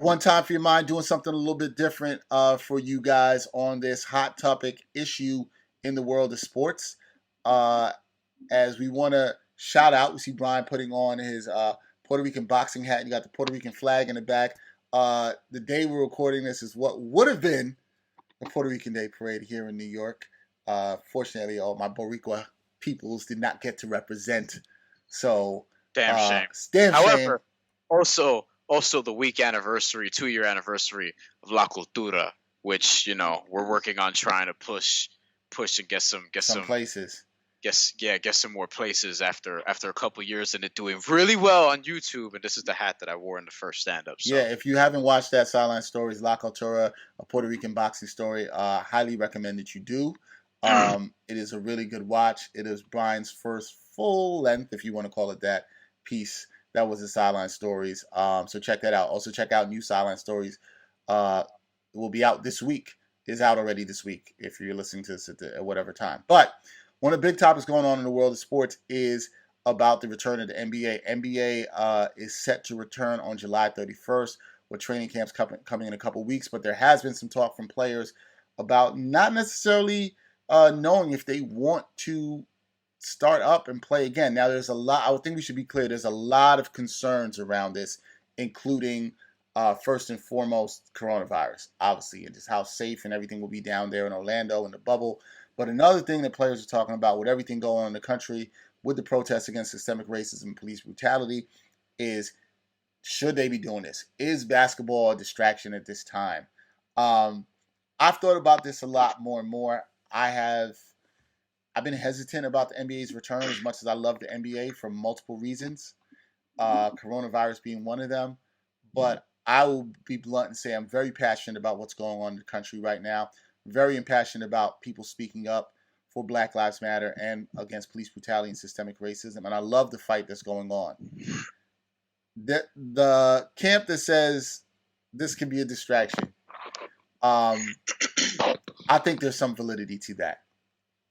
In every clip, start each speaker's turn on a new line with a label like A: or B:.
A: One time for your mind, doing something a little bit different for you guys on this hot topic issue in the world of sports. Uh, as we want to shout out, we see Brian putting on his Puerto Rican boxing hat. You got the Puerto Rican flag in the back. The day we're recording this is what would have been the Puerto Rican Day Parade here in New York. Fortunately, all my Boricua peoples did not get to represent. So,
B: Damn shame.
A: damn shame.
B: However, also the week anniversary, 2-year anniversary of La Cultura, which we're working on trying to push and get some
A: places.
B: Get some more places after a couple years and it doing really well on YouTube. And this is the hat that I wore in the first stand up. So.
A: Yeah, if you haven't watched that Sideline Stories, La Cultura, a Puerto Rican boxing story, highly recommend that you do. It is a really good watch. It is Brian's first full length, if you want to call it that, piece. That was the Sideline Stories. So check that out. Also check out new Sideline Stories. It will be out this week. It's out already this week if you're listening to this at whatever time. But one of the big topics going on in the world of sports is about the return of the NBA. NBA is set to return on July 31st with training camps coming in a couple weeks. But there has been some talk from players about not necessarily knowing if they want to start up and play again. Now, there's a lot. I would think we should be clear. There's a lot of concerns around this, including first and foremost coronavirus, obviously, and just how safe and everything will be down there in Orlando in the bubble. But another thing that players are talking about with everything going on in the country, with the protests against systemic racism and police brutality, is should they be doing this? Is basketball a distraction at this time? I've thought about this a lot more and more. I've been hesitant about the NBA's return as much as I love the NBA for multiple reasons, coronavirus being one of them. But I will be blunt and say I'm very passionate about what's going on in the country right now. Very impassioned about people speaking up for Black Lives Matter and against police brutality and systemic racism. And I love the fight that's going on. The camp that says this can be a distraction, I think there's some validity to that.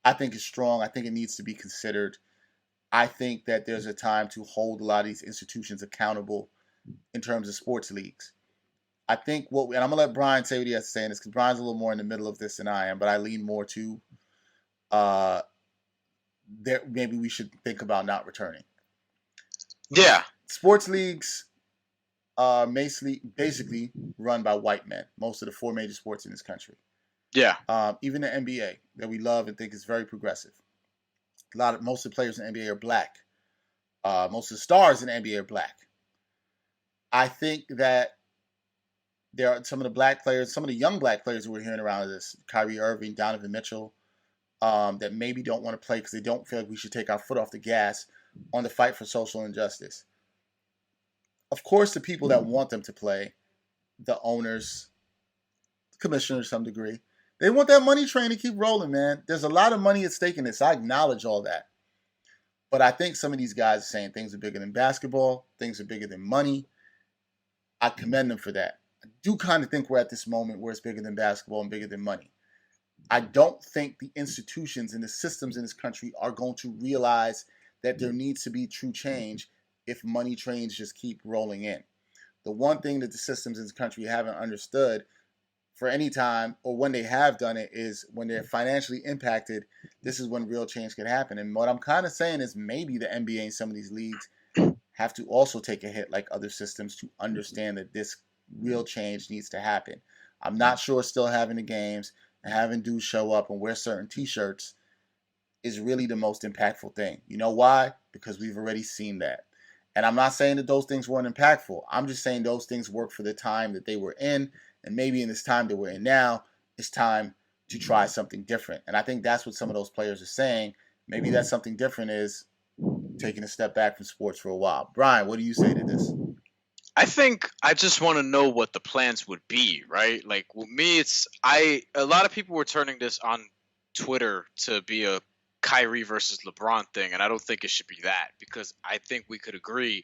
A: I think it's strong. I think it needs to be considered. I think that there's a time to hold a lot of these institutions accountable in terms of sports leagues. I think and I'm going to let Brian say what he has to say in this because Brian's a little more in the middle of this than I am, but I lean more to maybe we should think about not returning.
B: Yeah.
A: Sports leagues are basically run by white men, most of the 4 major sports in this country.
B: Yeah.
A: Even the NBA that we love and think is very progressive. Most of the players in the NBA are black. Most of the stars in the NBA are black. I think that there are some of the black players, some of the young black players who we're hearing around this, Kyrie Irving, Donovan Mitchell, that maybe don't want to play because they don't feel like we should take our foot off the gas on the fight for social injustice. Of course, the people that want them to play, the owners, the commissioner to some degree, they want that money train to keep rolling, man. There's a lot of money at stake in this. I acknowledge all that. But I think some of these guys are saying things are bigger than basketball, things are bigger than money. I commend them for that. I do kind of think we're at this moment where it's bigger than basketball and bigger than money. I don't think the institutions and the systems in this country are going to realize that there needs to be true change if money trains just keep rolling in. The one thing that the systems in this country haven't understood for any time, or when they have done it, is when they're financially impacted, this is when real change can happen. And what I'm kind of saying is maybe the NBA and some of these leagues have to also take a hit like other systems to understand that this real change needs to happen. I'm not sure still having the games and having dudes show up and wear certain t-shirts is really the most impactful thing. You know why? Because we've already seen that. And I'm not saying that those things weren't impactful. I'm just saying those things worked for the time that they were in. And maybe in this time that we're in now, it's time to try something different. And I think that's what some of those players are saying. Maybe that something different is taking a step back from sports for a while. Brian, what do you say to this?
B: I think I just want to know what the plans would be, right? Like with me, a lot of people were turning this on Twitter to be a Kyrie versus LeBron thing, and I don't think it should be that, because I think we could agree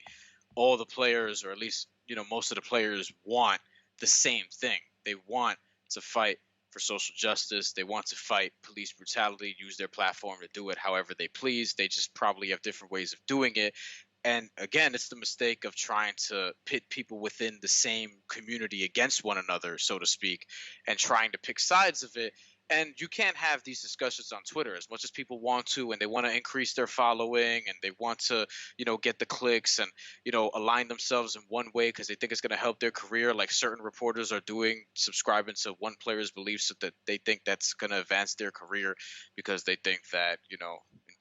B: all the players, or at least most of the players, want the same thing. They want to fight for social justice. They want to fight police brutality, use their platform to do it however they please. They just probably have different ways of doing it. And again, it's the mistake of trying to pit people within the same community against one another, so to speak, and trying to pick sides of it. And you can't have these discussions on Twitter as much as people want to, and they want to increase their following and they want to, get the clicks and, align themselves in one way because they think it's going to help their career, like certain reporters are doing, subscribing to one player's beliefs so that they think that's going to advance their career because they think that, in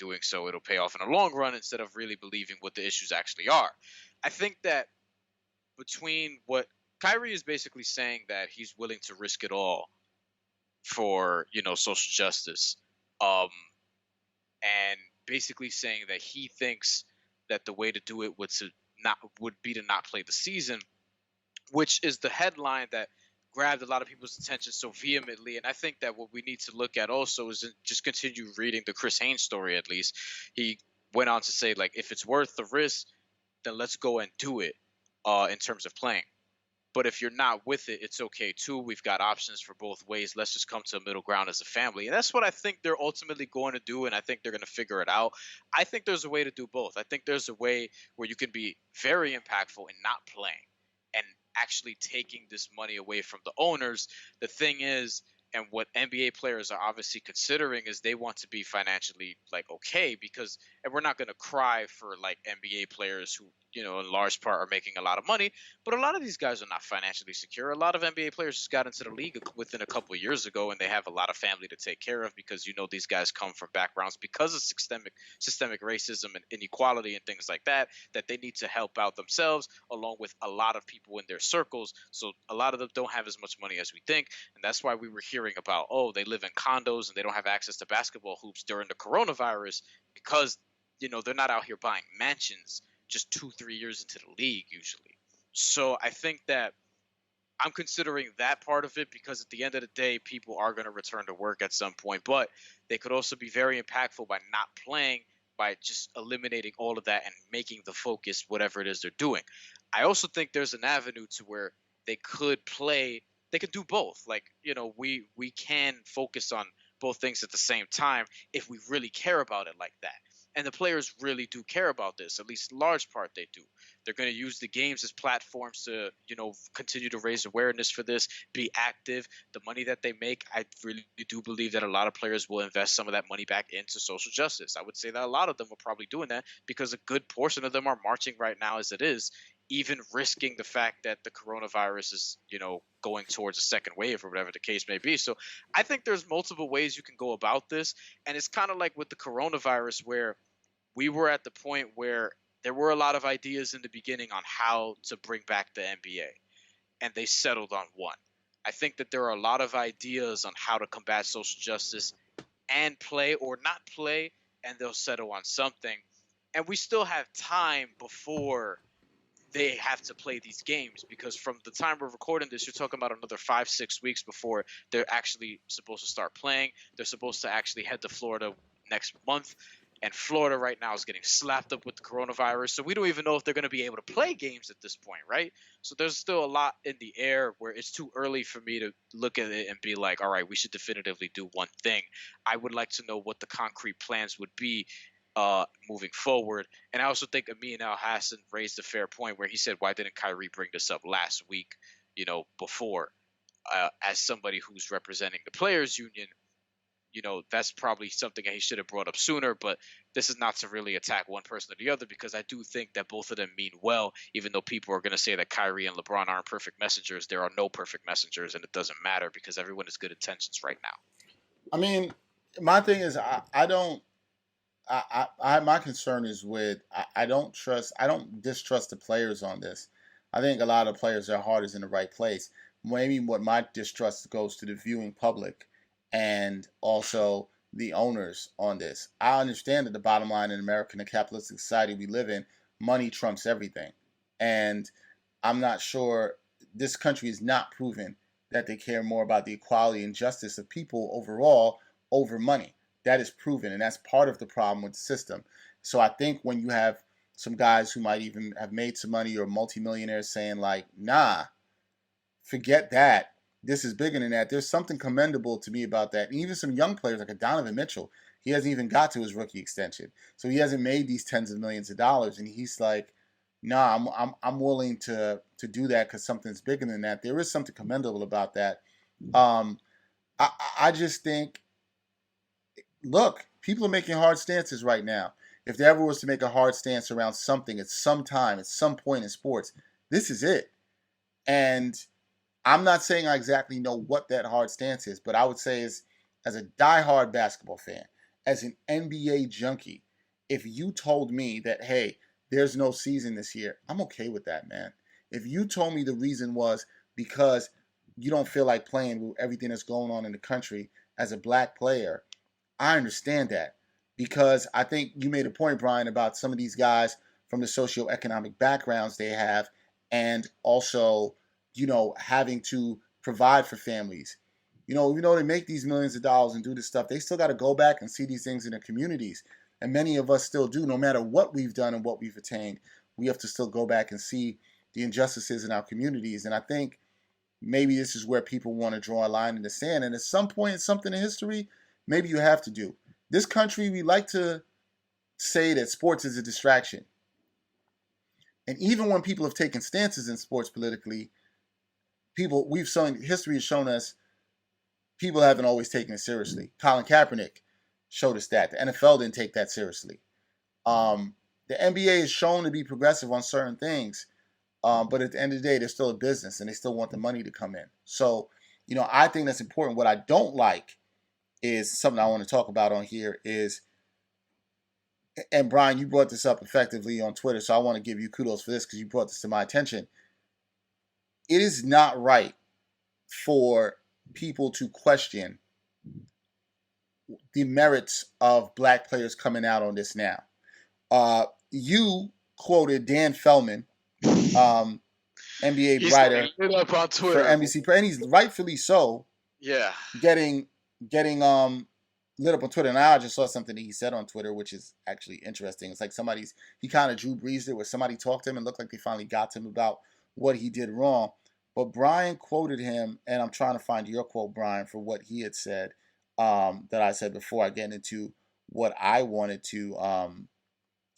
B: doing so, it'll pay off in the long run instead of really believing what the issues actually are. I think that between what Kyrie is basically saying that he's willing to risk it all for social justice, um, and basically saying that he thinks that the way to do it would be to not play the season, which is the headline that grabbed a lot of people's attention so vehemently. And I think that what we need to look at also is just continue reading the Chris Haynes story. At least he went on to say, like, if it's worth the risk, then let's go and do it in terms of playing. But if you're not with it, it's okay too. We've got options for both ways. Let's just come to a middle ground as a family. And that's what I think they're ultimately going to do. And I think they're going to figure it out. I think there's a way to do both. I think there's a way where you can be very impactful in not playing and actually taking this money away from the owners. The thing is, and what NBA players are obviously considering is they want to be financially okay because, and we're not going to cry for NBA players who, in large part are making a lot of money, but a lot of these guys are not financially secure. A lot of NBA players just got into the league within a couple of years ago and they have a lot of family to take care of because, these guys come from backgrounds because of systemic racism and inequality and things like that they need to help out themselves along with a lot of people in their circles. So a lot of them don't have as much money as we think. And that's why we were hearing about, they live in condos and they don't have access to basketball hoops during the coronavirus because, they're not out here buying mansions just 2-3 years into the league usually. So I think that I'm considering that part of it because at the end of the day, people are going to return to work at some point, but they could also be very impactful by not playing, by just eliminating all of that and making the focus whatever it is they're doing. I also think there's an avenue to where they could play, they could do both. We can focus on both things at the same time if we really care about it like that. And the players really do care about this, at least in large part they do. They're going to use the games as platforms to, continue to raise awareness for this, be active. The money that they make, I really do believe that a lot of players will invest some of that money back into social justice. I would say that a lot of them are probably doing that because a good portion of them are marching right now as it is, even risking the fact that the coronavirus is, going towards a second wave or whatever the case may be. So I think there's multiple ways you can go about this. And it's kind of like with the coronavirus where we were at the point where there were a lot of ideas in the beginning on how to bring back the NBA, and they settled on one. I think that there are a lot of ideas on how to combat social justice and play or not play, and they'll settle on something. And we still have time before they have to play these games because from the time we're recording this, you're talking about another 5-6 weeks before they're actually supposed to start playing. They're supposed to actually head to Florida next month. And Florida right now is getting slapped up with the coronavirus. So we don't even know if they're going to be able to play games at this point, right? So there's still a lot in the air where it's too early for me to look at it and be like, all right, we should definitively do one thing. I would like to know what the concrete plans would be moving forward. And I also think Amin Al Hassan raised a fair point where he said, why didn't Kyrie bring this up last week, before? As somebody who's representing the players union, that's probably something that he should have brought up sooner, but this is not to really attack one person or the other because I do think that both of them mean well, even though people are going to say that Kyrie and LeBron aren't perfect messengers. There are no perfect messengers, and it doesn't matter because everyone has good intentions right now.
A: I mean, my thing is, my concern is with, I don't distrust the players on this. I think a lot of players, their heart is in the right place. Maybe what my distrust goes to the viewing public and also the owners on this. I understand that the bottom line in America, in the capitalistic society we live in, money trumps everything. And I'm not sure, this country is not proven that they care more about the equality and justice of people overall over money. That is proven, and that's part of the problem with the system. So I think when you have some guys who might even have made some money or multimillionaires saying like, nah, forget that, this is bigger than that. There's something commendable to me about that. And even some young players like a Donovan Mitchell, He hasn't even got to his rookie extension, so he hasn't made these tens of millions of dollars. And he's like, "Nah, I'm willing to do that because something's bigger than that." There is something commendable about that. Um, I just think, look, people are making hard stances right now. If there ever was to make a hard stance around something at some time, at some point in sports, this is it. And I'm not saying I exactly know what that hard stance is, but I would say as a diehard basketball fan, as an NBA junkie, if you told me that, hey, there's no season this year, I'm okay with that, man. If you told me the reason was because you don't feel like playing with everything that's going on in the country as a black player, I understand that, because I think you made a point, Brian, about some of these guys from the socioeconomic backgrounds they have, and also, having to provide for families. Even though they make these millions of dollars and do this stuff, they still got to go back and see these things in their communities. And many of us still do, no matter what we've done and what we've attained. We have to still go back and see the injustices in our communities. And I think maybe this is where people want to draw a line in the sand. And at some point, something in history, maybe you have to do. This country, we like to say that sports is a distraction. And even when people have taken stances in sports politically, history has shown us people haven't always taken it seriously. Colin Kaepernick showed us that. The NFL didn't take that seriously. The NBA is shown to be progressive on certain things, but at the end of the day, they're still a business and they still want the money to come in. So, I think that's important. What I don't like is something I want to talk about on here is, and Brian, you brought this up effectively on Twitter, so I want to give you kudos for this because you brought this to my attention. It is not right for people to question the merits of black players coming out on this now. You quoted Dan Feldman, NBA writer
B: up on Twitter
A: for NBC, and he's rightfully so.
B: Yeah,
A: getting lit up on Twitter. And I just saw something that he said on Twitter, which is actually interesting. It's like he kind of Drew Breesed it, where somebody talked to him and looked like they finally got to him about what he did wrong. But Brian quoted him, and I'm trying to find your quote, Brian, for what he had said, that I said before I get into what I wanted to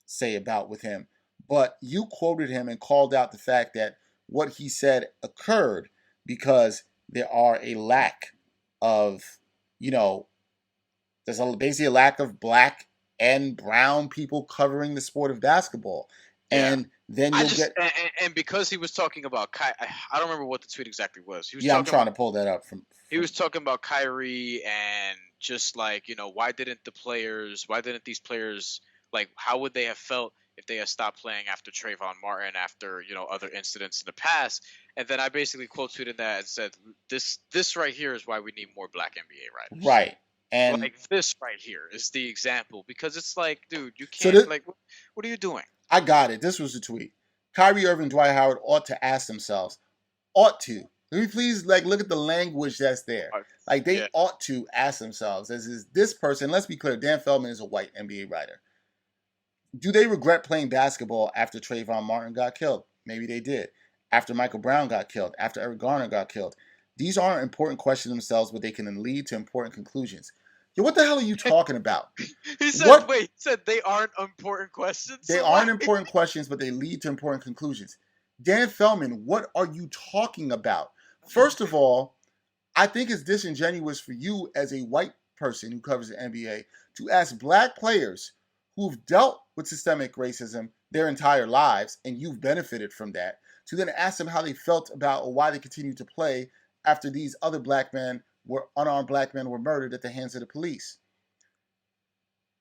A: say about with him. But you quoted him and called out the fact that what he said occurred because there are a lack of, there's basically a lack of black and brown people covering the sport of basketball.
B: Yeah.
A: And then you'll get...
B: And because he was talking about I don't remember what the tweet exactly was.
A: I'm trying to pull that up.
B: He was talking about Kyrie and just like, why didn't these players, like, how would they have felt if they had stopped playing after Trayvon Martin, after, other incidents in the past? And then I basically quote tweeted that and said, this right here is why we need more black NBA writers.
A: Right. And
B: like this right here is the example, because it's like, dude, you can't, what are you doing?
A: I got it. This was the tweet. Kyrie Irving, Dwight Howard ought to ask themselves, ought to. Let me please look at the language that's there. Like they ought to ask themselves, as is this person, let's be clear, Dan Feldman is a white NBA writer. Do they regret playing basketball after Trayvon Martin got killed? Maybe they did. After Michael Brown got killed, after Eric Garner got killed. These aren't important questions themselves, but they can lead to important conclusions. Yo, what the hell are you talking about?
B: He said they aren't important questions?
A: They aren't important questions, but they lead to important conclusions. Dan Feldman, what are you talking about? First of all, I think it's disingenuous for you as a white person who covers the NBA to ask black players who've dealt with systemic racism their entire lives, and you've benefited from that, to then ask them how they felt about or why they continued to play after these other unarmed black men were murdered at the hands of the police.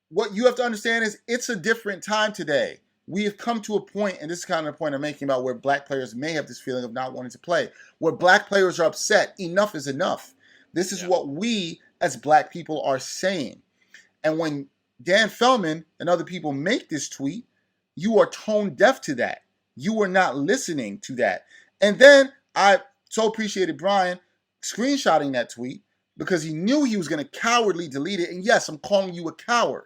A: What you have to understand is it's a different time today. We have come to a point, and this is kind of the point I'm making about where black players may have this feeling of not wanting to play, where black players are upset. Enough is enough. This is what we as black people are saying. And when Dan Feldman and other people make this tweet, you are tone deaf to that. You are not listening to that. And then I so appreciated Brian screenshotting that tweet because he knew he was going to cowardly delete it. And yes, I'm calling you a coward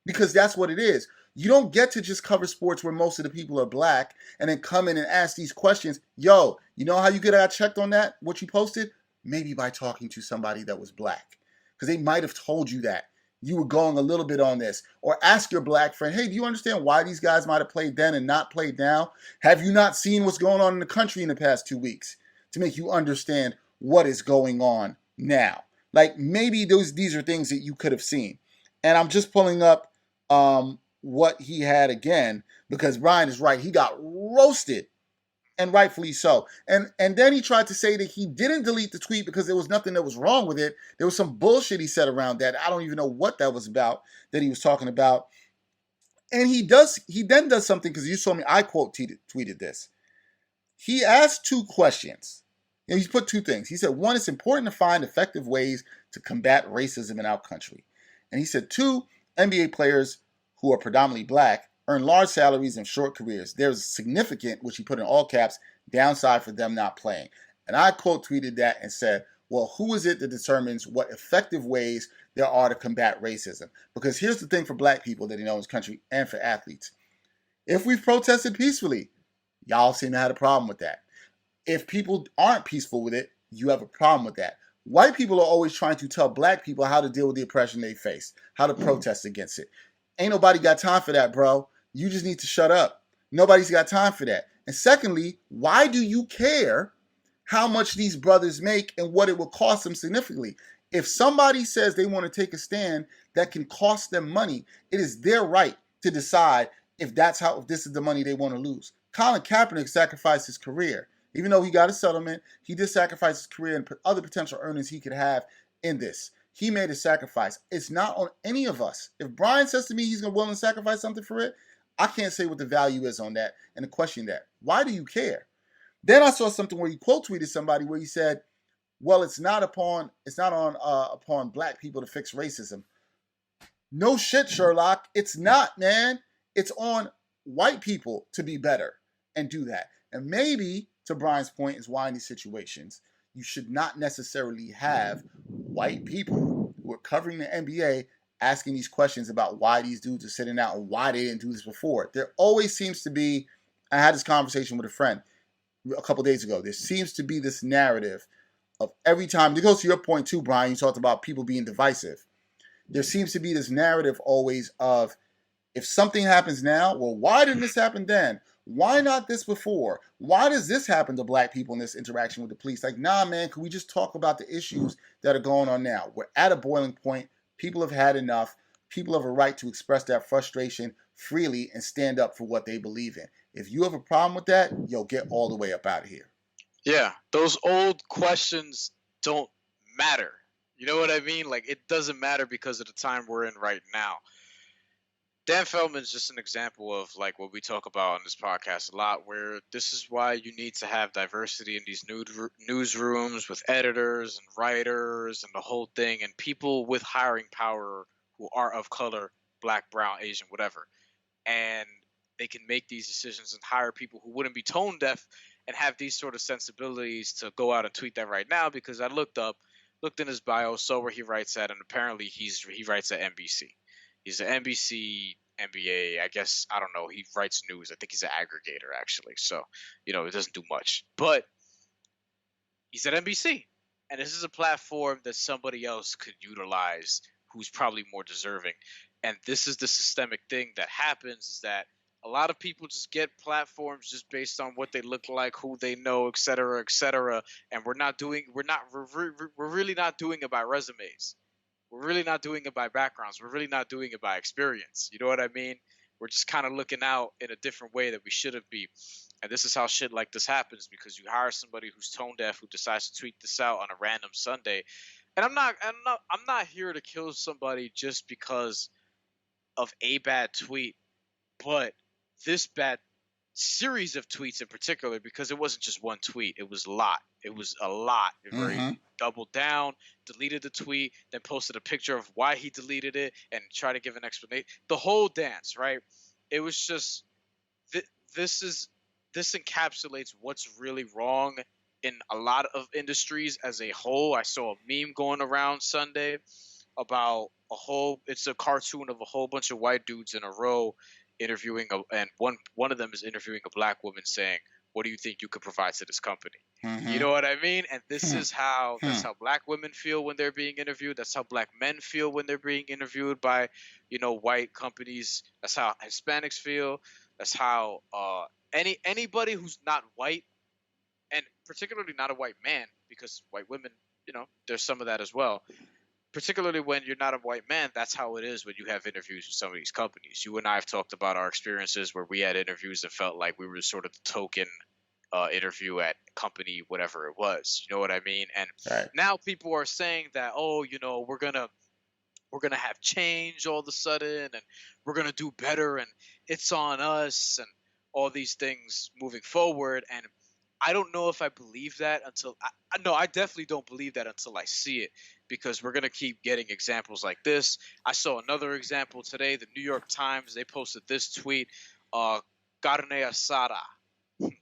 A: because that's what it is. You don't get to just cover sports where most of the people are black and then come in and ask these questions. Yo, you know how you got checked on that, what you posted? Maybe by talking to somebody that was black, because they might have told you that. you were going a little bit on this. Or ask your black friend, hey, do you understand why these guys might have played then and not played now? Have you not seen what's going on in the country in the past 2 weeks to make you understand what is going on now? Like maybe these are things that you could have seen. And I'm just pulling up what he had again because Brian is right. He got roasted, and rightfully so. And then he tried to say that he didn't delete the tweet because there was nothing that was wrong with it. There was some bullshit he said around that. I don't even know what that was about that he was talking about. And he then does something because you saw me. I quote tweeted this. He asked two questions. And he put two things. He said, one, it's important to find effective ways to combat racism in our country. And he said, two, NBA players who are predominantly black earn large salaries and short careers. There's a significant, which he put in all caps, downside for them not playing. And I quote tweeted that and said, well, who is it that determines what effective ways there are to combat racism? Because here's the thing for black people that he knows in this country and for athletes. If we've protested peacefully, y'all seem to have a problem with that. If people aren't peaceful with it, you have a problem with that. White people are always trying to tell black people how to deal with the oppression they face, how to protest against it. Ain't nobody got time for that, bro. You just need to shut up. Nobody's got time for that. And secondly, why do you care how much these brothers make and what it will cost them significantly? If somebody says they want to take a stand that can cost them money, it is their right to decide if this is the money they want to lose. Colin Kaepernick sacrificed his career. Even though he got a settlement, he did sacrifice his career and other potential earnings he could have in this. He made a sacrifice. It's not on any of us. If Brian says to me he's willing to sacrifice something for it, I can't say what the value is on that and to question that. Why do you care? Then I saw something where he quote tweeted somebody where he said, well, it's not upon black people to fix racism. No shit, Sherlock. It's not, man. It's on white people to be better and do that. And maybe, to Brian's point, is why in these situations you should not necessarily have white people who are covering the NBA asking these questions about why these dudes are sitting out and why they didn't do this before. There always seems to be, I had this conversation with a friend a couple days ago, there seems to be this narrative of every time, it goes to your point too, Brian, you talked about people being divisive. There seems to be this narrative always of, if something happens now, well, why didn't this happen then? Why not this before? Why does this happen to black people in this interaction with the police? Like, nah, man, can we just talk about the issues that are going on now? We're at a boiling point. People have had enough. People have a right to express that frustration freely and stand up for what they believe in. If you have a problem with that, yo, get all the way up out of here.
B: Yeah, those old questions don't matter. You know what I mean? Like, it doesn't matter because of the time we're in right now. Dan Feldman's just an example of like what we talk about on this podcast a lot, where this is why you need to have diversity in these newsrooms with editors and writers and the whole thing, and people with hiring power who are of color, black, brown, Asian, whatever. And they can make these decisions and hire people who wouldn't be tone deaf and have these sort of sensibilities to go out and tweet that right now, because I looked in his bio, saw where he writes at, and apparently he writes at NBC. He's an NBC, NBA, I guess, I don't know. He writes news. I think he's an aggregator, actually. So, it doesn't do much. But he's at NBC. And this is a platform that somebody else could utilize who's probably more deserving. And this is the systemic thing that happens, is that a lot of people just get platforms just based on what they look like, who they know, et cetera, and we're really not doing it by resumes. We're really not doing it by backgrounds. We're really not doing it by experience. You know what I mean? We're just kind of looking out in a different way that we shouldn't be. And this is how shit like this happens, because you hire somebody who's tone deaf who decides to tweet this out on a random Sunday. And I'm not here to kill somebody just because of a bad tweet, but this bad series of tweets in particular, because it wasn't just one tweet, it was a lot. It doubled down, deleted the tweet, then posted a picture of why he deleted it and tried to give an explanation. The whole dance, right? It was just this encapsulates what's really wrong in a lot of industries as a whole. I saw a meme going around Sunday about it's a cartoon of a whole bunch of white dudes in a row interviewing and one of them is interviewing a black woman saying, what do you think you could provide to this company? You
A: Mm-hmm.
B: know what I mean? And this is how
A: Hmm.
B: that's how black women feel when they're being interviewed. That's how black men feel when they're being interviewed by, white companies. That's how Hispanics feel. That's how anybody who's not white, and particularly not a white man, because white women, there's some of that as well. Particularly when you're not a white man, that's how it is when you have interviews with some of these companies. You and I have talked about our experiences where we had interviews that felt like we were sort of the token interview at company, whatever it was. You know what I mean? And
A: Right.
B: now people are saying that, oh, we're gonna have change all of a sudden, and we're gonna do better, and it's on us, and all these things moving forward. And I don't know if I believe that until no, I definitely don't believe that until I see it, because we're gonna keep getting examples like this. I saw another example today. The New York Times, they posted this tweet: "Carne asada,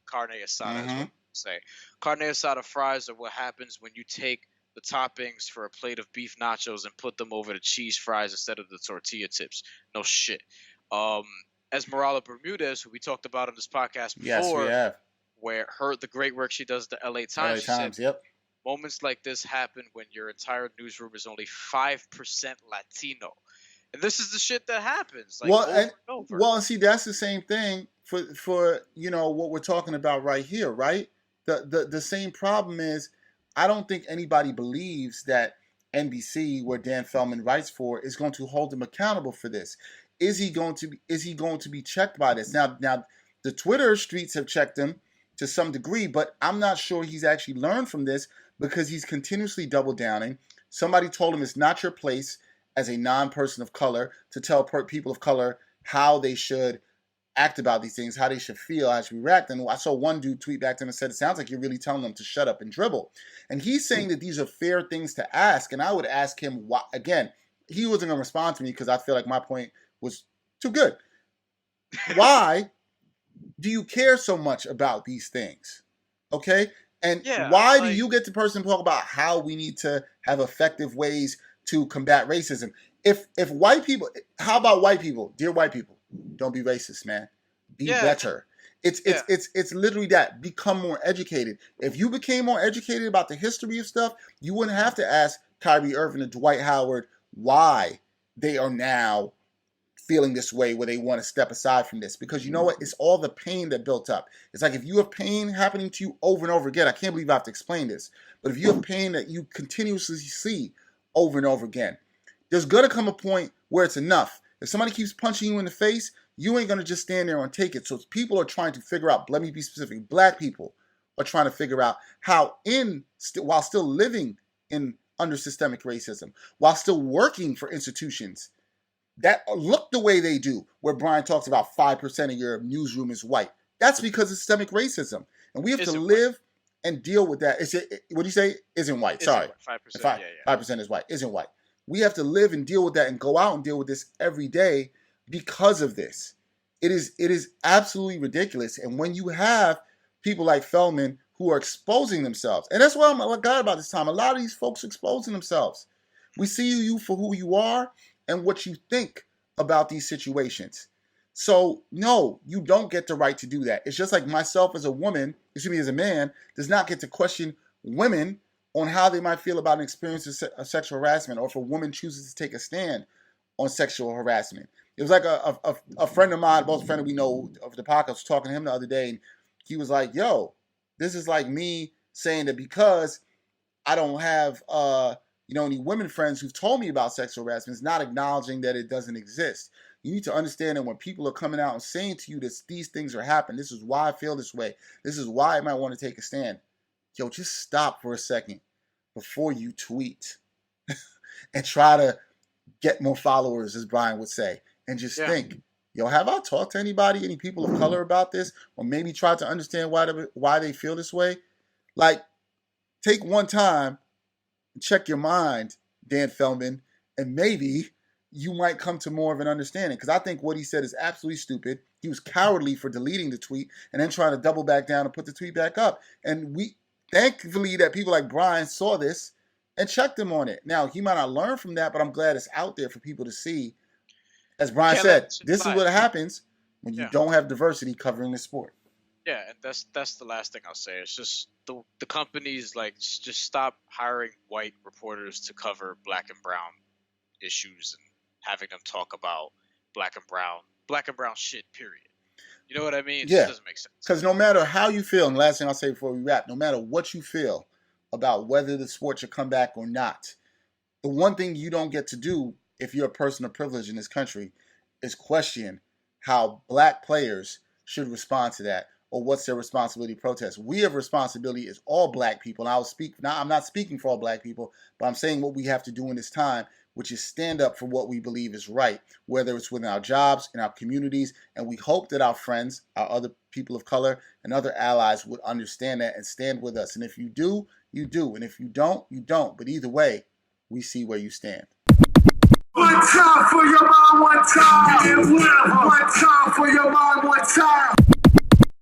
B: carne asada is
A: Mm-hmm.
B: what they say. Carne asada fries are what happens when you take the toppings for a plate of beef nachos and put them over the cheese fries instead of the tortilla tips. No shit." Um, Esmeralda Bermudez, who we talked about on this podcast
A: Yes, we
B: before,
A: have.
B: where the great work she does at the LA Times,
A: LA
B: she said
A: Times. Yep.
B: moments like this happen when your entire newsroom is only 5% Latino. And this is the shit that happens like
A: Well,
B: over
A: and
B: and over.
A: see, that's the same thing for what we're talking about right here, right? The same problem is, I don't think anybody believes that NBC, where Dan Feldman writes for, is going to hold him accountable for this. Is he going to be checked by this? Now the Twitter streets have checked him to some degree, but I'm not sure he's actually learned from this, because he's continuously double downing. Somebody told him it's not your place as a non-person of color to tell people of color how they should act about these things, how they should feel, how they should react. And I saw one dude tweet back to him and said, "It sounds like you're really telling them to shut up and dribble." And he's saying that these are fair things to ask. And I would ask him why. Again, he wasn't going to respond to me because I feel like my point was too good. Why do you care so much about these things? Okay? And
B: Yeah,
A: why do
B: like,
A: you get the person to talk about how we need to have effective ways to combat racism? If white people, how about white people? Dear white people, don't be racist, man. Be
B: yeah,
A: better. It's
B: yeah.
A: literally that. Become more educated. If you became more educated about the history of stuff, you wouldn't have to ask Kyrie Irving and Dwight Howard why they are now feeling this way, where they want to step aside from this, because you know what, it's all the pain that built up. It's like, if you have pain happening to you over and over again, I can't believe I have to explain this, but if you have pain that you continuously see over and over again, there's gonna come a point where it's enough. If somebody keeps punching you in the face, you ain't gonna just stand there and take it. So people are trying to figure out, let me be specific, black people are trying to figure out how, while still living in under systemic racism, while still working for institutions that look the way they do, where Brian talks about 5% of your newsroom is white. That's because of systemic racism. And we have to
B: Isn't white.
A: live and deal with that. What do you say? Isn't white.
B: Isn't
A: Sorry.
B: white. 5%.
A: Five,
B: Yeah, yeah.
A: 5% is white. Isn't white. We have to live and deal with that and go out and deal with this every day because of this. It is absolutely ridiculous. And when you have people like Feldman who are exposing themselves, and that's why I'm glad about this time. A lot of these folks are exposing themselves. We see you for who you are and what you think about these situations. So no, you don't get the right to do that. It's just like myself as a woman, excuse me, as a man, does not get to question women on how they might feel about an experience of sexual harassment, or if a woman chooses to take a stand on sexual harassment. It was like a friend of mine, both friend that we know of the podcast, was talking to him the other day, and he was like, "Yo, this is like me saying that because I don't have any women friends who've told me about sexual harassment, is not acknowledging that it doesn't exist. You need to understand that when people are coming out and saying to you that these things are happening, this is why I feel this way, this is why I might want to take a stand. Yo, just stop for a second before you tweet and try to get more followers, as Brian would say, and just think, yo, have I talked to any people of color about this, or maybe try to understand why they feel this way? Like, take one time, check your mind, Dan Feldman, and maybe you might come to more of an understanding. Because I think what he said is absolutely stupid. He was cowardly for deleting the tweet and then trying to double back down and put the tweet back up. And thankfully that people like Brian saw this and checked him on it. Now, he might not learn from that, but I'm glad it's out there for people to see. As Brian said, this is what happens when you don't have diversity covering the sport.
B: Yeah, and that's the last thing I'll say. It's just the companies like just stop hiring white reporters to cover black and brown issues and having them talk about black and brown shit. Period. You know what I mean? It just
A: Yeah,
B: doesn't make sense.
A: because no matter how you feel, and the last thing I'll say before we wrap, no matter what you feel about whether the sport should come back or not, the one thing you don't get to do if you're a person of privilege in this country is question how black players should respond to that or what's their responsibility to protest. We have responsibility as all black people. And I'll speak now, I'm not speaking for all black people, but I'm saying what we have to do in this time, which is stand up for what we believe is right, whether it's within our jobs, in our communities, and we hope that our friends, our other people of color, and other allies would understand that and stand with us. And if you do, you do. And if you don't, you don't. But either way, we see where you stand.
C: One time for your mind, one time. One time for your mind, one time.